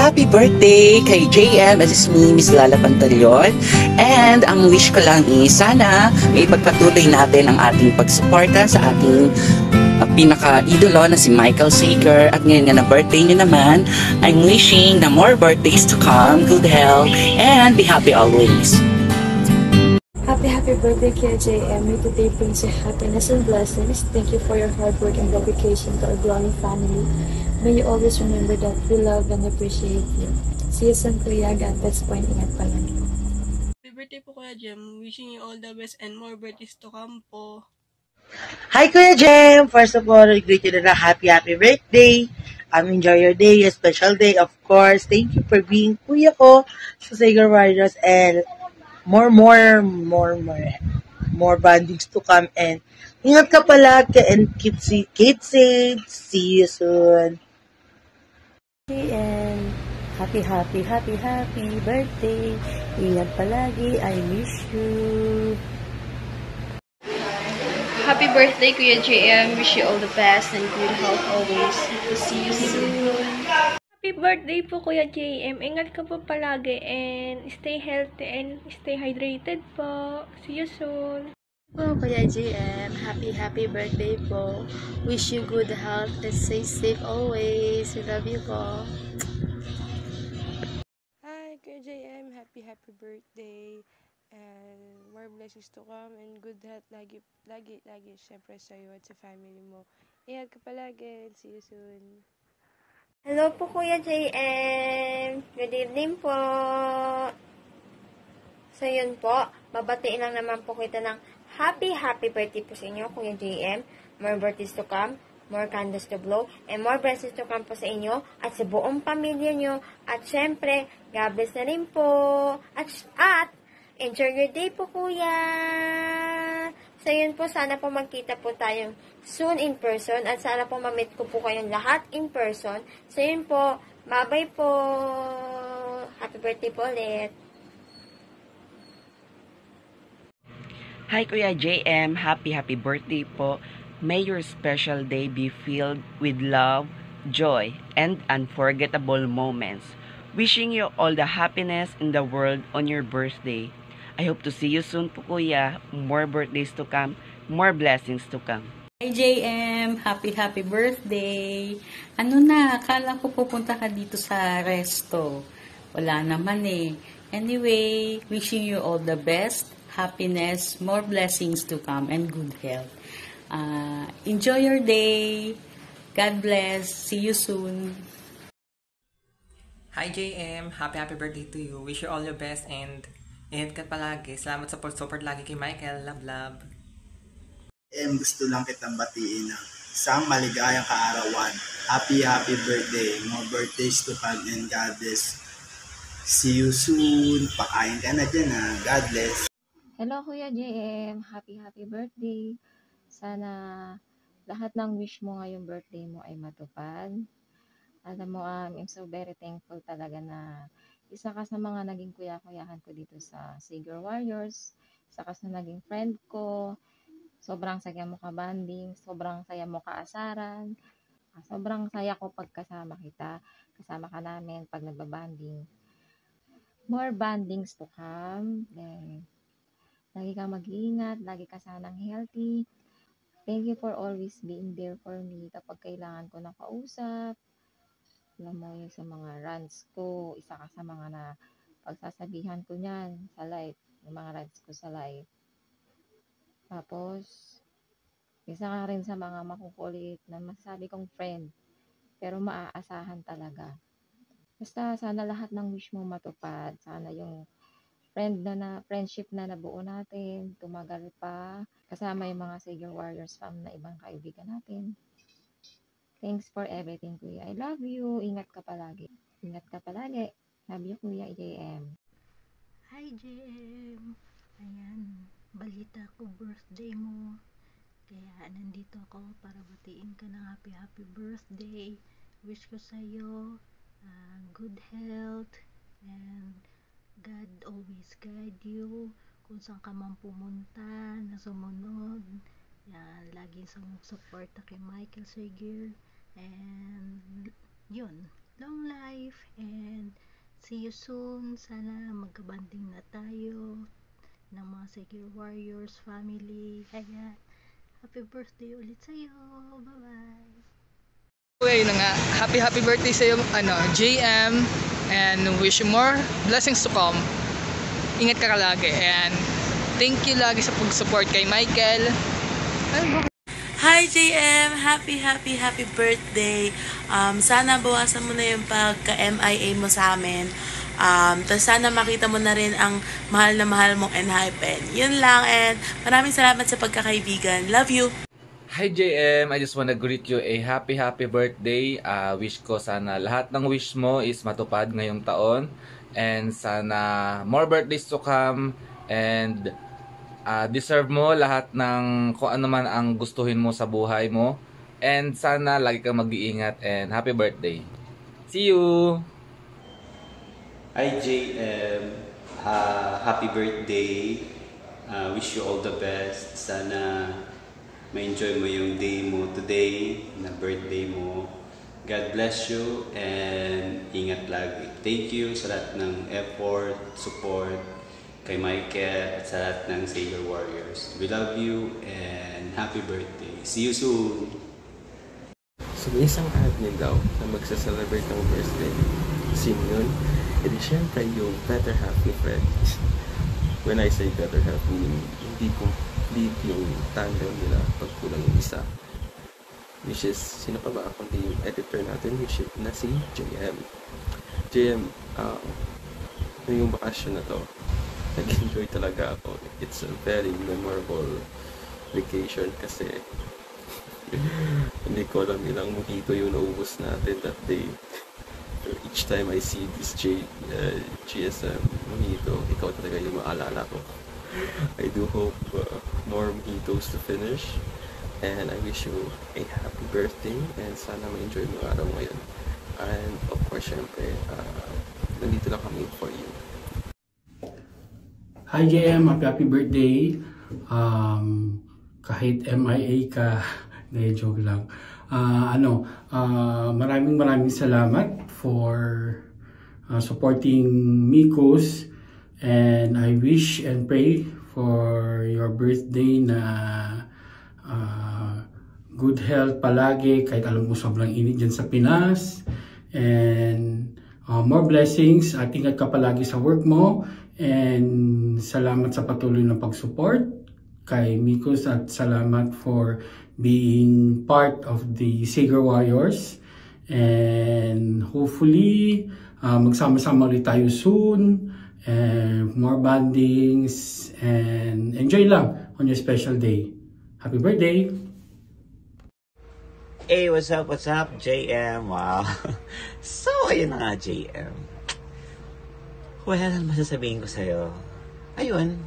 happy birthday kay JM. This is me, Miss Lala Pantaleon. And ang wish ko lang is sana may ipagpatuloy natin ang ating pagsuporta sa ating pinaka-idolo na si Michael Sager. At ngayon nga na birthday niya naman, I'm wishing na more birthdays to come, good health, and be happy always. Happy birthday, Kuya JM. May today brings you happiness and blessings. Thank you for your hard work and dedication to our growing family. May you always remember that we love and appreciate you. See you soon, Kuya. God bless po and ingat pa lang. Happy birthday po, Kuya Jem. Wishing you all the best and more birthdays to come po. Hi, Kuya Jem! First of all, I greet you na happy birthday. Enjoy your day, a special day, of course. Thank you for being kuya ko sa Sager Warriors and more bandings to come. And ingat ka palagi and keep safe. See you soon. And happy birthday. Ingat palagi. I miss you. Happy birthday, Kuya JM. Wish you all the best and good health always. See you soon. Happy birthday po, Kuya JM. Ingat ka po palagi and stay healthy and stay hydrated po. See you soon. Po, Kuya JM. Happy birthday po. Wish you good health and stay safe always. We love you po. Hi, Kuya JM. Happy birthday. And more blessings to come and good health lagi syempre sa'yo at sa family mo. Ingat ka palagi and see you soon. Hello po, Kuya JM. Good evening po. So yun po, babatiin lang naman po kita ng happy birthday po sa inyo, Kuya JM. More birthdays to come, more candles to blow, and more blessings to come po sa inyo at sa buong pamilya nyo. At syempre, God bless na rin po. At enjoy your day po, Kuya. So yun po, sana po magkita po tayong soon in person at sana po ma-meet ko po kayong lahat in person. So yun po, bye-bye po. Happy birthday po ulit. Hi Kuya JM, happy birthday po. May your special day be filled with love, joy, and unforgettable moments. Wishing you all the happiness in the world on your birthday. I hope to see you soon po, Kuya. More birthdays to come, more blessings to come. Hi JM, happy birthday. Ano na, akala ko pupunta ka dito sa resto. Wala naman eh. Anyway, wishing you all the best, happiness, more blessings to come, and good health. Enjoy your day. God bless. See you soon. Hi JM, happy birthday to you. Wish you all the best and ingat ka palagi. Salamat sa support lagi kay Michael. Love. Gusto lang kitang batiin ng isang maligayang kaarawan. Happy birthday. More birthdays to come and God bless. See you soon. Pakain ka na dyan ha. God bless. Hello Kuya JM. Happy birthday. Sana lahat ng wish mo ngayong birthday mo ay matupad. Alam mo, I'm so very thankful talaga na isa ka sa mga naging kuya-kuyahan ko dito sa Sager Warriors. Isa ka sa naging friend ko. Sobrang saya mo ka-banding. Sobrang saya mo ka-asaran. Sobrang saya ko pagkasama kita. Kasama ka namin pag nagbabanding. More bandings to come. Then, lagi kang mag-iingat. Lagi ka sanang healthy. Thank you for always being there for me kapag kailangan ko ng kausap. Alam mo yun sa mga rants ko, isa ka sa mga na pagsasabihan ko niyan sa live, yung mga rants ko sa live. Tapos, isa ka rin sa mga makukulit na masasabi kong friend, pero maaasahan talaga. Basta sana lahat ng wish mo matupad, sana yung friendship na nabuo natin, tumagal pa, kasama yung mga Sager Warriors fam na ibang kaibigan natin. Thanks for everything, Kuya. I love you. Ingat ka palagi. Love you, Kuya JM. Hi, JM. Ayan, balita ko birthday mo. Kaya nandito ako para batiin ka ng happy birthday. Wish ko sa'yo good health and God always guide you kung saan ka man pumunta na sumunod. Yan, laging sumusuporta kay Michael Sager. And yun, long life, and see you soon. Sana magkabanding na tayo ng mga Secure Warriors family. Kaya happy birthday ulit sa'yo. Bye-bye. Okay na nga, happy birthday sa'yo, JM, and wish you more blessings to come. Ingat ka lagi, and thank you lagi sa pag-support kay Michael. Hi JM! Happy birthday! Sana bawasan mo na yung pagka-MIA mo sa amin. Tapos sana makita mo na rin ang mahal na mahal mong Enhypen. Yun lang, and maraming salamat sa pagkakaibigan. Love you! Hi JM! I just wanna greet you a happy birthday. Wish ko sana lahat ng wish mo is matupad ngayong taon. And sana more birthdays to come. And deserve mo lahat ng kung ano man ang gustuhin mo sa buhay mo. And sana lagi kang mag-iingat and happy birthday. See you! Hi JM! Happy birthday! Wish you all the best. Sana ma-enjoy mo yung day mo today, na birthday mo. God bless you and ingat lagi. Thank you sa lahat ng effort, support kay Michael at sa lahat ng Sailor Warriors. We love you and happy birthday. See you soon! So may isang admin daw na magsa-celebrate ng birthday. Sino yun? E di syempre yung better half ni Fred. When I say better half, meaning hindi complete yung tandem nila pag kulang yung isa. Which is, sino pa ba kundi yung editor natin, which is na si JM. JM, yung bakasyon na to, nag-enjoy talaga ako. It's a very memorable vacation kasi hindi ko alam ilang mojito yung naubos natin that day. Each time I see this GSM mojito, ikaw talaga yung maalala ko. I do hope more mojitos to finish, and I wish you a happy birthday and sana ma-enjoy mo araw ngayon. And of course, syempre, nandito lang kami for you. Hi JM, happy birthday. Kahit MIA ka, joke lang. Maraming salamat for supporting Mikos, and I wish and pray for your birthday na good health palagi, kahit alam mo sobrang init dyan sa Pinas, and more blessings at ingat ka palagi sa work mo, and salamat sa patuloy na pag-support kay Mikos at salamat for being part of the Sailor Warriors, and hopefully magsama-sama ulit tayo soon, and more bandings, and enjoy lang on your special day. Happy birthday! Hey, what's up, JM? Wow. So, ayun na nga, JM. Well, ano masasabihin ko sa'yo? Ayun,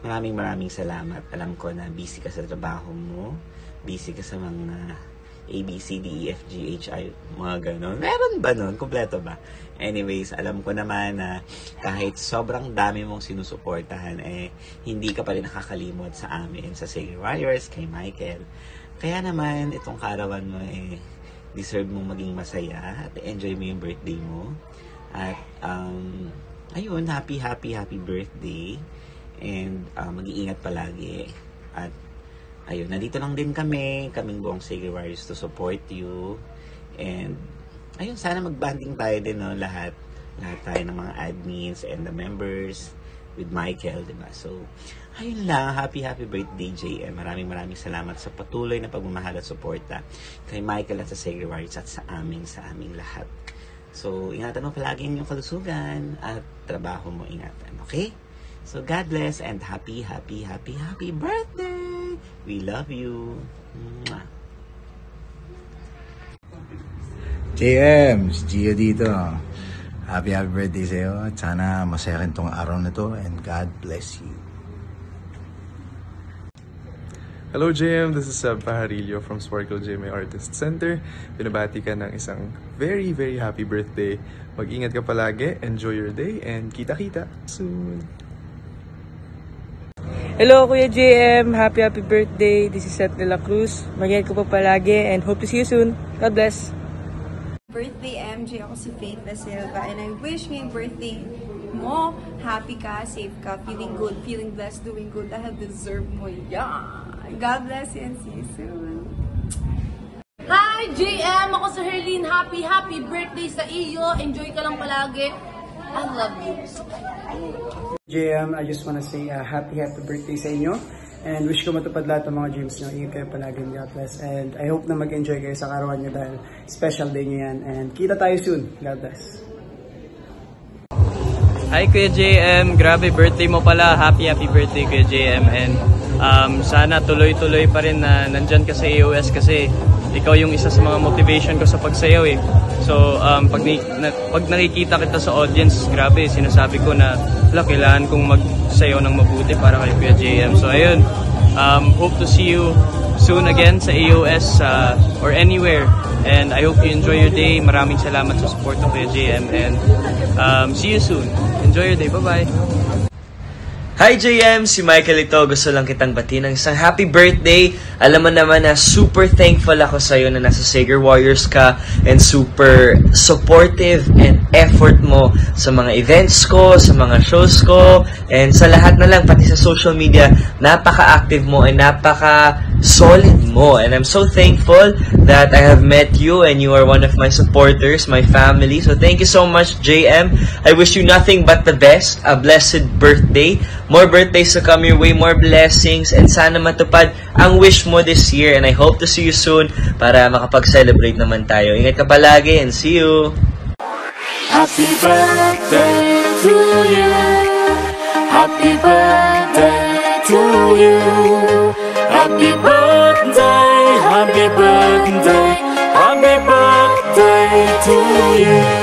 maraming salamat. Alam ko na busy ka sa trabaho mo, busy ka sa mga A, B, C, D, E, F, G, H, I, mga ganon. Meron ba nun? Kompleto ba? Anyways, alam ko naman na kahit sobrang dami mong sinusuportahan, hindi ka pa rin nakakalimot sa amin, sa Sailor Warriors, kay Michael. Kaya naman, itong kaarawan mo, deserve mong maging masaya at enjoy mo yung birthday mo. At, ayun, happy birthday. And, mag-iingat palagi. At, ayun, nandito lang din kaming buong Sailor Warriors to support you. And, ayun, sana mag-banding tayo din, no, lahat tayo ng mga admins and the members with Michael, diba? So, ayun lang, happy birthday, JM. Maraming salamat sa patuloy na pagmamahal at suporta kay Michael at sa Sailor Warriors at sa aming lahat. So, ingatan mo palagi yung kalusugan at trabaho mo, ingatan, okay? So, God bless and happy birthday! We love you! Mwah. JM, si Gio dito. Happy birthday sa'yo at sana masaya rin tong araw na to and God bless you. Hello JM, this is Seb Pajarillo from Sparkle JM Artist Center. Binabati ka ng isang very happy birthday. Mag-ingat ka palagi, enjoy your day, and kita-kita soon! Hello Kuya JM, happy birthday. This is Seth de la Cruz. Mag-ingat ka pa palagi and hope to see you soon. God bless. Birthday MJ, ako si Faith Da Silva, and I wish ngayong birthday mo, happy ka, safe ka, feeling good, feeling blessed, doing good, dahil deserve mo yan. God bless you and see you soon. Hi JM, ako si Herlene. Happy birthday sa iyo. Enjoy ka lang palagi. I love you. JM, I just wanna say happy birthday sa inyo. And wish ko matupad lahat ng mga dreams nyo. Ingat kayo palagi. God bless. And I hope na mag-enjoy kayo sa karawan nyo dahil special day nyo yan. And kita tayo soon. God bless. Hi Kuya JM, grabe birthday mo pala. Happy birthday Kuya JM. And sana tuloy-tuloy pa rin na nandyan ka sa AOS kasi ikaw yung isa sa mga motivation ko sa pagsayaw eh. So pag nakikita kita sa audience, grabe, sinasabi ko na kailangan kong magsayaw ng mabuti para kay Kuya JM. So ayun, hope to see you soon again sa AOS or anywhere. And I hope you enjoy your day. Maraming salamat sa support ng Kuya JM and see you soon. Enjoy your day. Bye-bye. Hi JM! Si Michael ito. Gusto lang kitang batiin ng isang happy birthday. Alam mo naman na super thankful ako sa'yo na nasa Sager Warriors ka and super supportive and effort mo sa mga events ko, sa mga shows ko, and sa lahat na lang, pati sa social media, napaka-active mo and napaka-solid mo. And I'm so thankful that I have met you and you are one of my supporters, my family. So thank you so much JM. I wish you nothing but the best. A blessed birthday. More birthdays to come your way, more blessings, and sana matupad ang wish mo this year. And I hope to see you soon para makapag-celebrate naman tayo. Ingat ka palagi and see you! Happy birthday to you. Happy birthday to you. Happy birthday, happy birthday, happy birthday to you.